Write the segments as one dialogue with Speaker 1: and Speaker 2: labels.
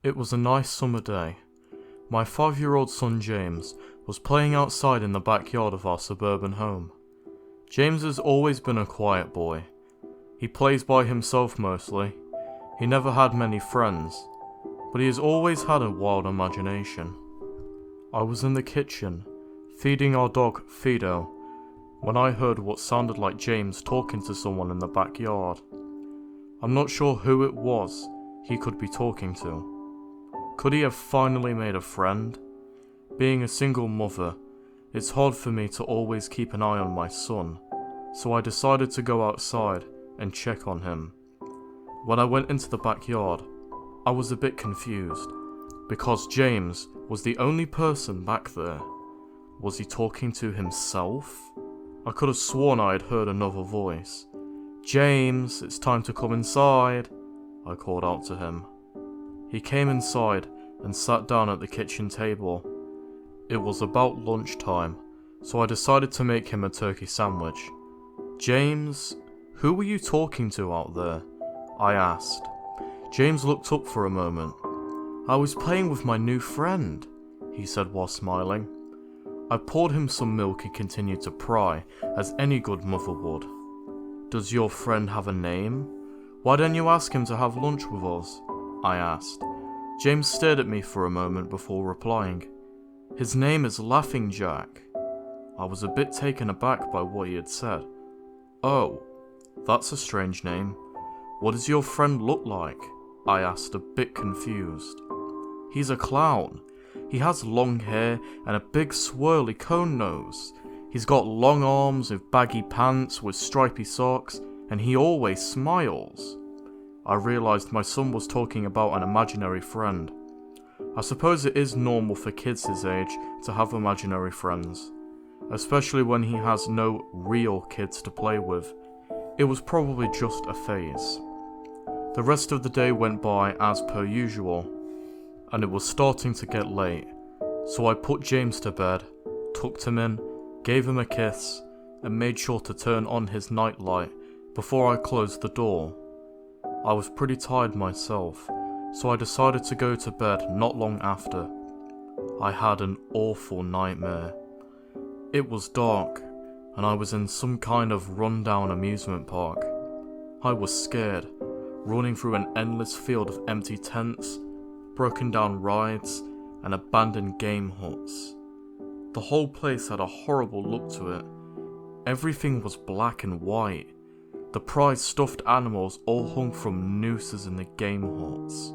Speaker 1: It was a nice summer day. My 5-year-old son James was playing outside in the backyard of our suburban home. James has always been a quiet boy. He plays by himself mostly. He never had many friends, but he has always had a wild imagination. I was in the kitchen, feeding our dog Fido, when I heard what sounded like James talking to someone in the backyard. I'm not sure who it was he could be talking to. Could he have finally made a friend? Being a single mother, it's hard for me to always keep an eye on my son, so I decided to go outside and check on him. When I went into the backyard, I was a bit confused, because James was the only person back there. Was he talking to himself? I could have sworn I had heard another voice. "James, it's time to come inside," I called out to him. He came inside and sat down at the kitchen table. It was about lunchtime, so I decided to make him a turkey sandwich. "James, who were you talking to out there?" I asked. James looked up for a moment. "I was playing with my new friend," he said while smiling. I poured him some milk and continued to pry, as any good mother would. "Does your friend have a name? Why don't you ask him to have lunch with us?" I asked. James stared at me for a moment before replying. "His name is Laughing Jack." I was a bit taken aback by what he had said. "Oh, that's a strange name. What does your friend look like?" I asked, a bit confused. "He's a clown. He has long hair and a big swirly cone nose. He's got long arms with baggy pants with stripy socks, and he always smiles." I realised my son was talking about an imaginary friend. I suppose it is normal for kids his age to have imaginary friends, especially when he has no real kids to play with. It was probably just a phase. The rest of the day went by as per usual, and it was starting to get late, so I put James to bed, tucked him in, gave him a kiss, and made sure to turn on his nightlight before I closed the door. I was pretty tired myself, so I decided to go to bed not long after. I had an awful nightmare. It was dark, and I was in some kind of run-down amusement park. I was scared, running through an endless field of empty tents, broken down rides, and abandoned game huts. The whole place had a horrible look to it. Everything was black and white. The prized stuffed animals all hung from nooses in the game huts,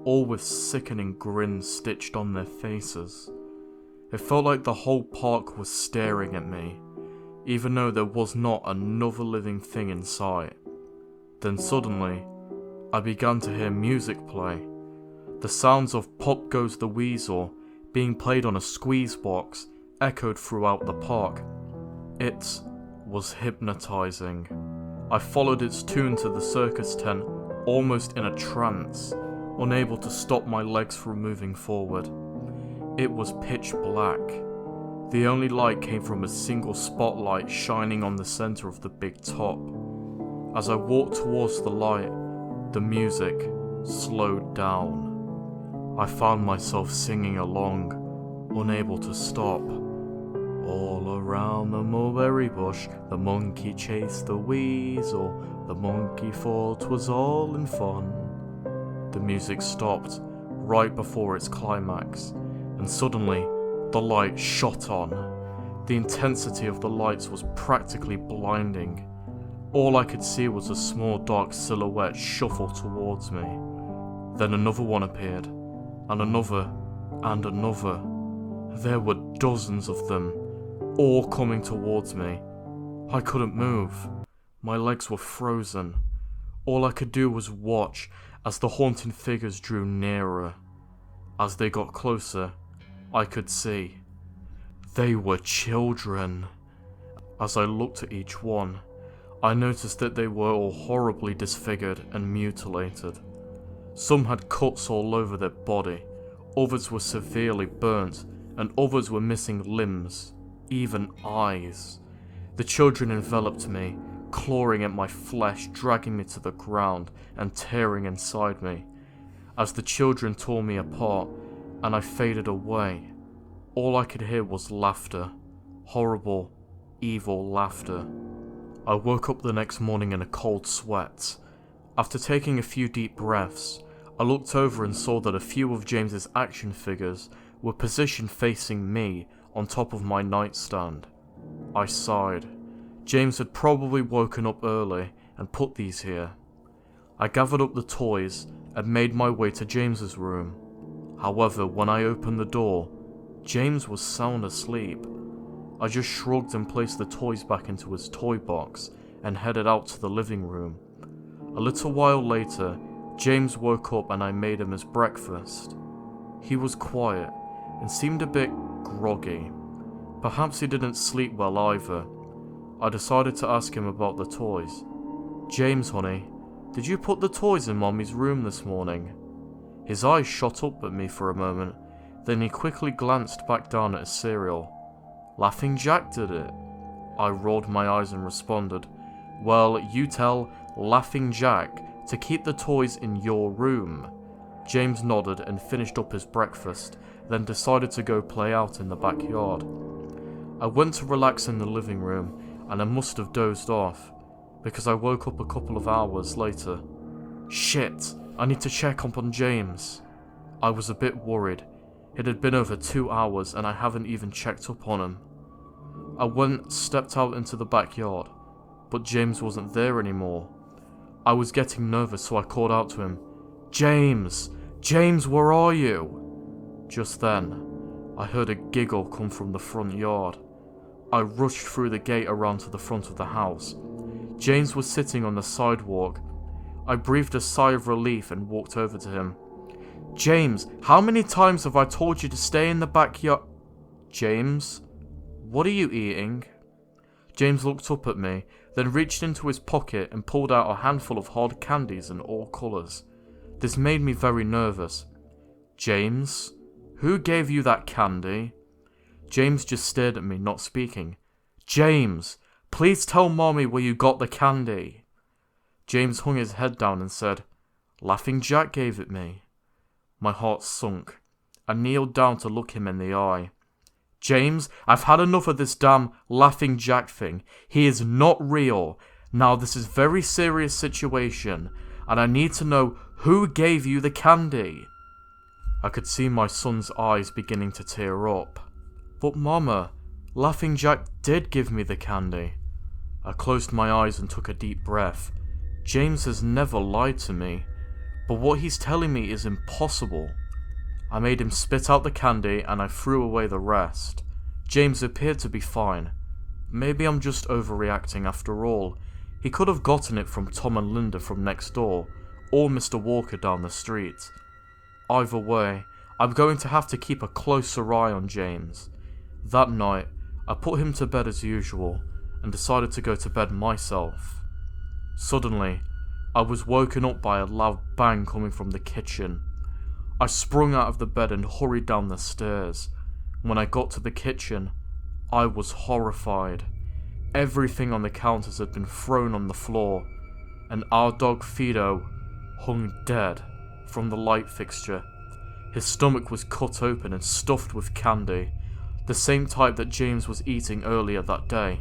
Speaker 1: all with sickening grins stitched on their faces. It felt like the whole park was staring at me, even though there was not another living thing in sight. Then suddenly, I began to hear music play. The sounds of Pop Goes the Weasel being played on a squeeze box echoed throughout the park. It was hypnotizing. I followed its tune to the circus tent, almost in a trance, unable to stop my legs from moving forward. It was pitch black. The only light came from a single spotlight shining on the center of the big top. As I walked towards the light, the music slowed down. I found myself singing along, unable to stop. "All around the mulberry bush, the monkey chased the weasel. The monkey thought 'twas all in fun." The music stopped right before its climax, and suddenly the light shot on. The intensity of the lights was practically blinding. All I could see was a small dark silhouette shuffle towards me. Then another one appeared, and another, and another. There were dozens of them, all coming towards me. I couldn't move. My legs were frozen. All I could do was watch as the haunting figures drew nearer. As they got closer, I could see. They were children. As I looked at each one, I noticed that they were all horribly disfigured and mutilated. Some had cuts all over their body, others were severely burnt, and others were missing limbs, even eyes. The children enveloped me, clawing at my flesh, dragging me to the ground and tearing inside me. as the children tore me apart and I faded away. All I could hear was laughter. Horrible, evil laughter. I woke up the next morning in a cold sweat. After taking a few deep breaths, I looked over and saw that a few of James's action figures were positioned facing me on top of my nightstand. I sighed. James had probably woken up early and put these here. I gathered up the toys and made my way to James's room. However, when I opened the door, James was sound asleep. I just shrugged and placed the toys back into his toy box and headed out to the living room. A little while later, James woke up and I made him his breakfast. He was quiet and seemed a bit groggy. Perhaps he didn't sleep well either. I decided to ask him about the toys. "James, honey, did you put the toys in Mommy's room this morning?" His eyes shot up at me for a moment, then he quickly glanced back down at his cereal. "Laughing Jack did it." I rolled my eyes and responded, "Well, you tell Laughing Jack to keep the toys in your room." James nodded and finished up his breakfast, then decided to go play out in the backyard. I went to relax in the living room, and I must have dozed off, because I woke up a couple of hours later. Shit, I need to check up on James. I was a bit worried. It had been over 2 hours and I haven't even checked up on him. I stepped out into the backyard, but James wasn't there anymore. I was getting nervous, so I called out to him, "James! James, where are you?" Just then, I heard a giggle come from the front yard. I rushed through the gate around to the front of the house. James was sitting on the sidewalk. I breathed a sigh of relief and walked over to him. "James, how many times have I told you to stay in the backyard?" "James, what are you eating?" James looked up at me, then reached into his pocket and pulled out a handful of hard candies in all colours. This made me very nervous. "James, who gave you that candy?" James just stared at me, not speaking. "James, please tell Mommy where you got the candy." James hung his head down and said, "Laughing Jack gave it me." My heart sunk. I kneeled down to look him in the eye. "James, I've had enough of this damn Laughing Jack thing. He is not real. Now this is a very serious situation, and I need to know who gave you the candy." I could see my son's eyes beginning to tear up. "But Mama, Laughing Jack did give me the candy." I closed my eyes and took a deep breath. James has never lied to me, but what he's telling me is impossible. I made him spit out the candy and I threw away the rest. James appeared to be fine. Maybe I'm just overreacting after all. He could have gotten it from Tom and Linda from next door, or Mr. Walker down the street. Either way, I'm going to have to keep a closer eye on James. That night, I put him to bed as usual, and decided to go to bed myself. Suddenly, I was woken up by a loud bang coming from the kitchen. I sprung out of the bed and hurried down the stairs. When I got to the kitchen, I was horrified. Everything on the counters had been thrown on the floor, and our dog Fido hung dead from the light fixture. His stomach was cut open and stuffed with candy, the same type that James was eating earlier that day.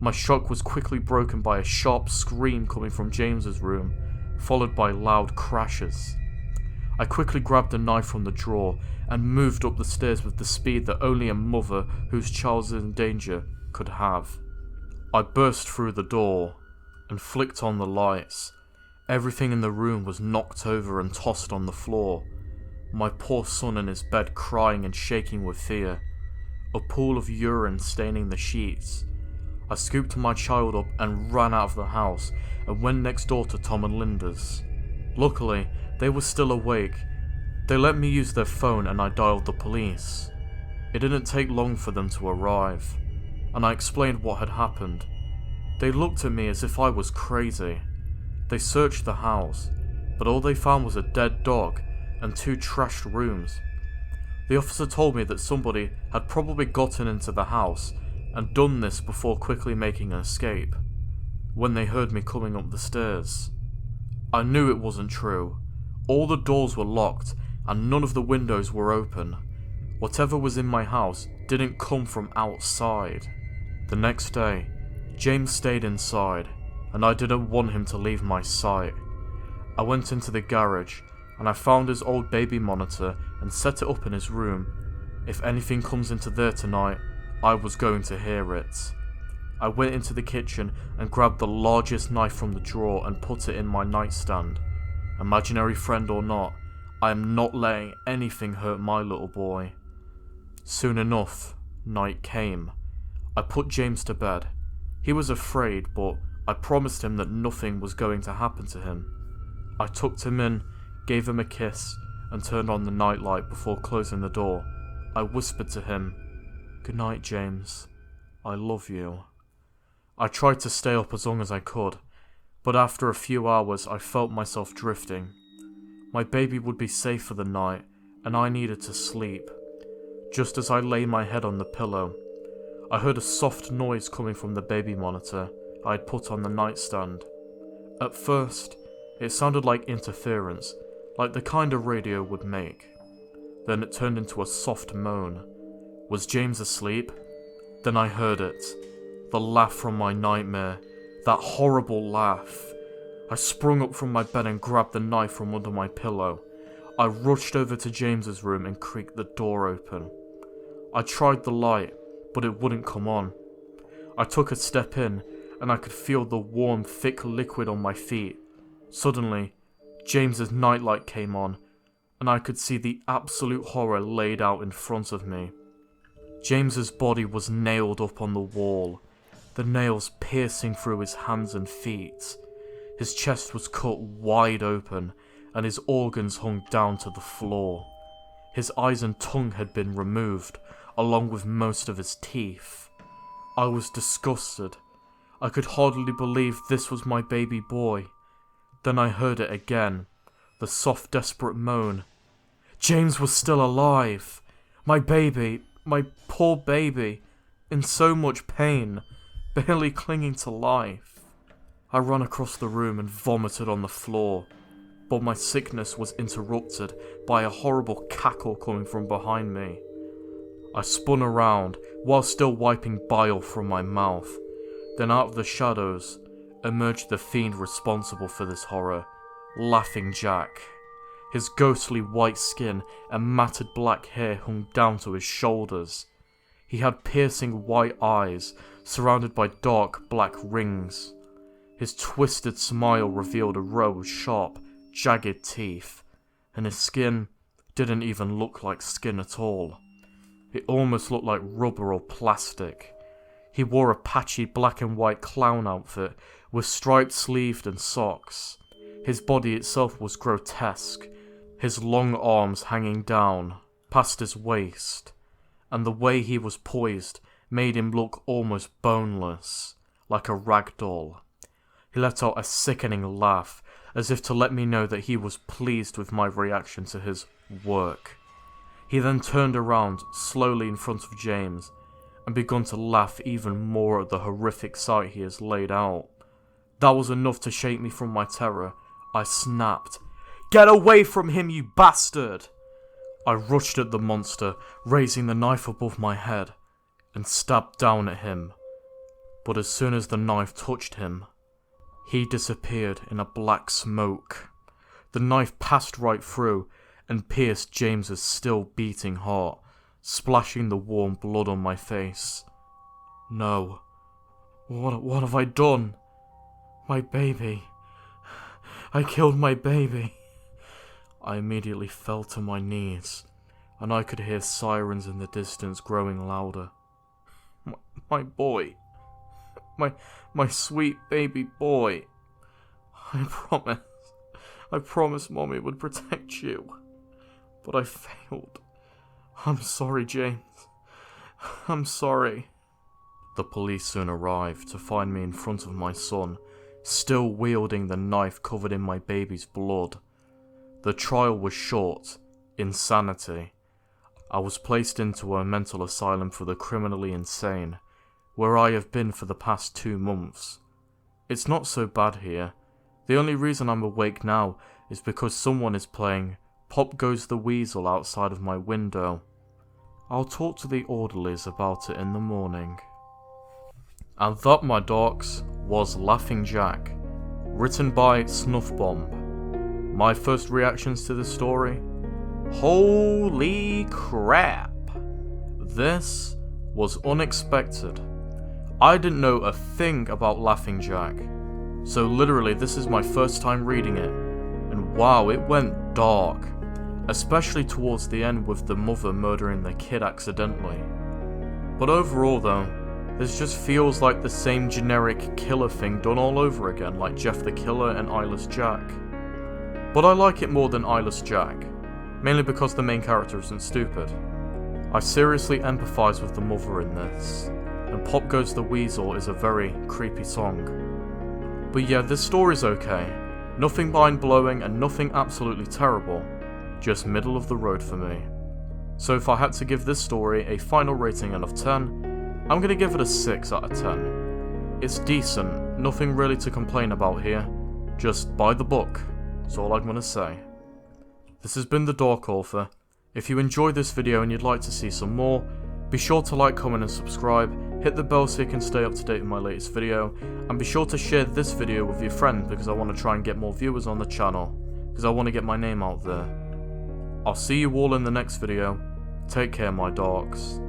Speaker 1: My shock was quickly broken by a sharp scream coming from James's room, followed by loud crashes. I quickly grabbed a knife from the drawer and moved up the stairs with the speed that only a mother whose child is in danger could have. I burst through the door and flicked on the lights. Everything in the room was knocked over and tossed on the floor. My poor son in his bed crying and shaking with fear. A pool of urine staining the sheets. I scooped my child up and ran out of the house and went next door to Tom and Linda's. Luckily, they were still awake. They let me use their phone and I dialed the police. It didn't take long for them to arrive, and I explained what had happened. They looked at me as if I was crazy. They searched the house, but all they found was a dead dog and 2 trashed rooms. The officer told me that somebody had probably gotten into the house and done this before quickly making an escape, when they heard me coming up the stairs. I knew it wasn't true. All the doors were locked and none of the windows were open. Whatever was in my house didn't come from outside. The next day, James stayed inside, and I didn't want him to leave my sight. I went into the garage, and I found his old baby monitor and set it up in his room. If anything comes into there tonight, I was going to hear it. I went into the kitchen and grabbed the largest knife from the drawer and put it in my nightstand. Imaginary friend or not, I am not letting anything hurt my little boy. Soon enough, night came. I put James to bed. He was afraid, but I promised him that nothing was going to happen to him. I tucked him in, gave him a kiss, and turned on the nightlight before closing the door. I whispered to him, "Good night, James. I love you." I tried to stay up as long as I could, but after a few hours I felt myself drifting. My baby would be safe for the night, and I needed to sleep. Just as I lay my head on the pillow, I heard a soft noise coming from the baby monitor I had put on the nightstand. At first, it sounded like interference, like the kind a radio would make. Then it turned into a soft moan. Was James asleep? Then I heard it. The laugh from my nightmare. That horrible laugh. I sprung up from my bed and grabbed the knife from under my pillow. I rushed over to James's room and creaked the door open. I tried the light, but it wouldn't come on. I took a step in, and I could feel the warm, thick liquid on my feet. Suddenly, James's nightlight came on, and I could see the absolute horror laid out in front of me. James's body was nailed up on the wall, the nails piercing through his hands and feet. His chest was cut wide open, and his organs hung down to the floor. His eyes and tongue had been removed, along with most of his teeth. I was disgusted. I could hardly believe this was my baby boy. Then I heard it again, the soft, desperate moan. James was still alive! My baby, my poor baby, in so much pain, barely clinging to life. I ran across the room and vomited on the floor, but my sickness was interrupted by a horrible cackle coming from behind me. I spun around, while still wiping bile from my mouth. Then out of the shadows, emerged the fiend responsible for this horror, Laughing Jack. His ghostly white skin and matted black hair hung down to his shoulders. He had piercing white eyes, surrounded by dark black rings. His twisted smile revealed a row of sharp, jagged teeth, and his skin didn't even look like skin at all. It almost looked like rubber or plastic. He wore a patchy black and white clown outfit with striped sleeves and socks. His body itself was grotesque, his long arms hanging down past his waist, and the way he was poised made him look almost boneless, like a rag doll. He let out a sickening laugh, as if to let me know that he was pleased with my reaction to his work. He then turned around slowly in front of James and began to laugh even more at the horrific sight he has laid out. That was enough to shake me from my terror. I snapped, "Get away from him, you bastard!" I rushed at the monster, raising the knife above my head, and stabbed down at him. But as soon as the knife touched him, he disappeared in a black smoke. The knife passed right through and pierced James's still beating heart, splashing the warm blood on my face. No. What have I done? My baby. I killed my baby. I immediately fell to my knees, and I could hear sirens in the distance growing louder. My boy. My sweet baby boy. I promised Mommy would protect you. But I failed. I'm sorry, James. I'm sorry. The police soon arrived to find me in front of my son, still wielding the knife covered in my baby's blood. The trial was short. Insanity. I was placed into a mental asylum for the criminally insane, where I have been for the past 2 months. It's not so bad here. The only reason I'm awake now is because someone is playing Pop Goes the Weasel outside of my window. I'll talk to the orderlies about it in the morning. And that, my dorks, was Laughing Jack, written by Snuffbomb. My first reactions to this story? Holy crap! This was unexpected. I didn't know a thing about Laughing Jack, so literally this is my first time reading it, and wow, it went dark, especially towards the end with the mother murdering the kid accidentally. But overall though, this just feels like the same generic killer thing done all over again, like Jeff the Killer and Eyeless Jack. But I like it more than Eyeless Jack, mainly because the main character isn't stupid. I seriously empathise with the mother in this, and Pop Goes the Weasel is a very creepy song. But yeah, this story's okay. Nothing mind-blowing and nothing absolutely terrible, just middle of the road for me. So if I had to give this story a final rating out of 10, I'm gonna give it a 6 out of 10. It's decent, nothing really to complain about here, just buy the book, that's all I'm gonna say. This has been the Dork Author. If you enjoyed this video and you'd like to see some more, be sure to like, comment and subscribe, hit the bell so you can stay up to date with my latest video, and be sure to share this video with your friend because I want to try and get more viewers on the channel, because I want to get my name out there. I'll see you all in the next video. Take care, my dorks.